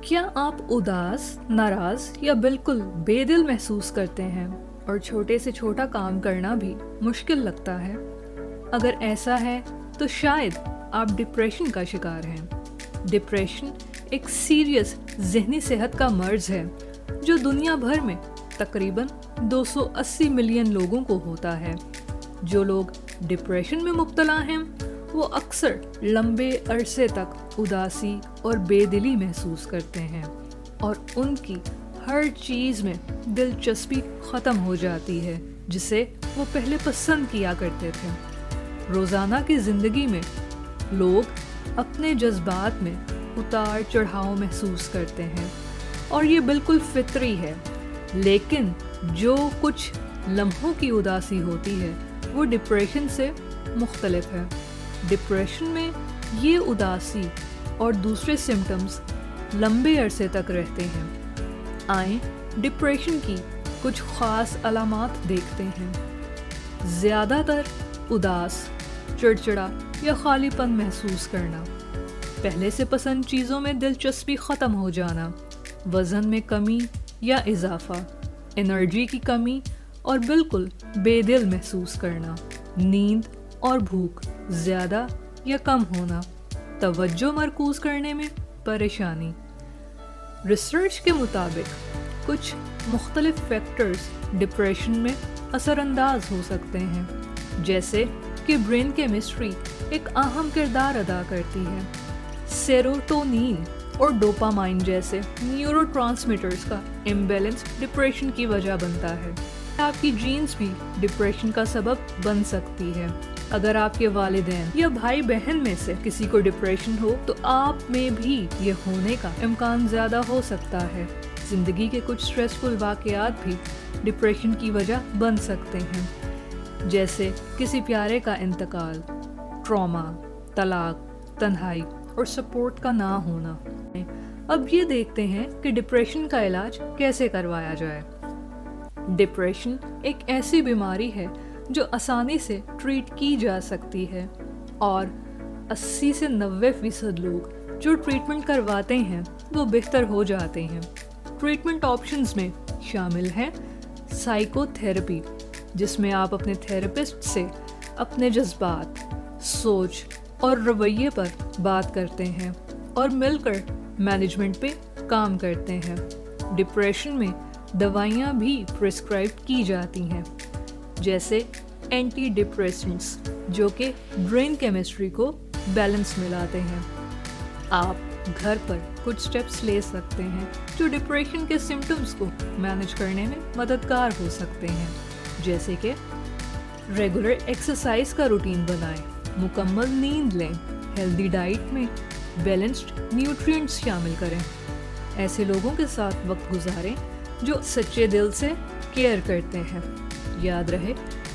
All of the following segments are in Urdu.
کیا آپ اداس، ناراض یا بالکل بے دل محسوس کرتے ہیں اور چھوٹے سے چھوٹا کام کرنا بھی مشکل لگتا ہے؟ اگر ایسا ہے تو شاید آپ ڈپریشن کا شکار ہیں۔ ڈپریشن ایک سیریس ذہنی صحت کا مرض ہے جو دنیا بھر میں تقریباً 280 ملین لوگوں کو ہوتا ہے۔ جو لوگ ڈپریشن میں مبتلا ہیں وہ اکثر لمبے عرصے تک اداسی اور بے دلی محسوس کرتے ہیں اور ان کی ہر چیز میں دلچسپی ختم ہو جاتی ہے جسے وہ پہلے پسند کیا کرتے تھے۔ روزانہ کی زندگی میں لوگ اپنے جذبات میں اتار چڑھاؤ محسوس کرتے ہیں اور یہ بالکل فطری ہے، لیکن جو کچھ لمحوں کی اداسی ہوتی ہے وہ ڈپریشن سے مختلف ہے۔ ڈپریشن میں یہ اداسی اور دوسرے سمٹمز لمبے عرصے تک رہتے ہیں۔ آئیں ڈپریشن کی کچھ خاص علامات دیکھتے ہیں۔ زیادہ تر اداس، چڑچڑا یا خالی پن محسوس کرنا، پہلے سے پسند چیزوں میں دلچسپی ختم ہو جانا، وزن میں کمی یا اضافہ، انرجی کی کمی اور بالکل بے دل محسوس کرنا، نیند اور بھوک زیادہ یا کم ہونا، توجہ مرکوز کرنے میں پریشانی۔ ریسرچ کے مطابق کچھ مختلف فیکٹرز ڈپریشن میں اثر انداز ہو سکتے ہیں، جیسے کہ برین کیمسٹری ایک اہم کردار ادا کرتی ہے۔ سیروٹونین اور ڈوپامائن جیسے نیورو ٹرانسمیٹرز کا امبیلنس ڈپریشن کی وجہ بنتا ہے۔ آپ کی جینز بھی ڈپریشن کا سبب بن سکتی ہے۔ اگر آپ کے والدین یا بھائی بہن میں سے کسی کو ڈپریشن ہو تو آپ میں بھی یہ ہونے کا امکان زیادہ ہو سکتا ہے۔ زندگی کے کچھ سٹریسفل واقعات بھی ڈپریشن کی وجہ بن سکتے ہیں، جیسے کسی پیارے کا انتقال، ٹراما، طلاق، تنہائی اور سپورٹ کا نہ ہونا۔ اب یہ دیکھتے ہیں کہ ڈپریشن کا علاج کیسے کروایا جائے۔ ڈپریشن ایک ایسی بیماری ہے جو آسانی سے ٹریٹ کی جا سکتی ہے اور 80 سے 90% لوگ جو ٹریٹمنٹ کرواتے ہیں وہ بہتر ہو جاتے ہیں۔ ٹریٹمنٹ آپشنز میں شامل ہیں سائیکو تھراپی، جس میں آپ اپنے تھراپسٹ سے اپنے جذبات، سوچ اور رویے پر بات کرتے ہیں اور مل کر مینجمنٹ پہ کام کرتے ہیں۔ ڈپریشن میں دوائیاں بھی پرسکرائب کی جاتی ہیں، جیسے اینٹی ڈپریسنٹس، جو کہ برین کیمسٹری کو بیلنس میں لاتے ہیں۔ آپ گھر پر کچھ سٹیپس لے سکتے ہیں جو ڈپریشن کے سمٹمز کو مینج کرنے میں مددگار ہو سکتے ہیں، جیسے کہ ریگولر ایکسرسائز کا روٹین بنائیں، مکمل نیند لیں، ہیلدی ڈائٹ میں بیلنسڈ نیوٹرینٹس شامل کریں، ایسے لوگوں کے ساتھ وقت گزاریں جو سچے دل سے کیئر کرتے ہیں۔ یاد رہے،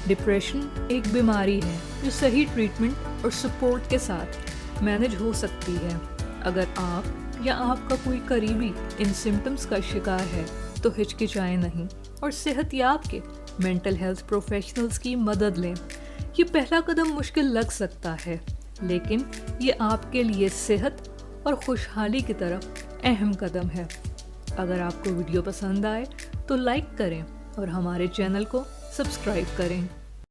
ڈپریشن ایک بیماری ہے جو صحیح ٹریٹمنٹ اور سپورٹ کے ساتھ مینج ہو سکتی ہے۔ اگر آپ یا آپ کا کوئی قریبی ان سمٹمز کا شکار ہے تو ہچکچائیں نہیں اور صحت یاب کے مینٹل ہیلتھ پروفیشنلز کی مدد لیں۔ یہ پہلا قدم مشکل لگ سکتا ہے، لیکن یہ آپ کے لیے صحت اور خوشحالی کی طرف اہم قدم ہے۔ اگر آپ کو ویڈیو پسند آئے تو لائک کریں اور ہمارے چینل کو سبسکرائب کریں۔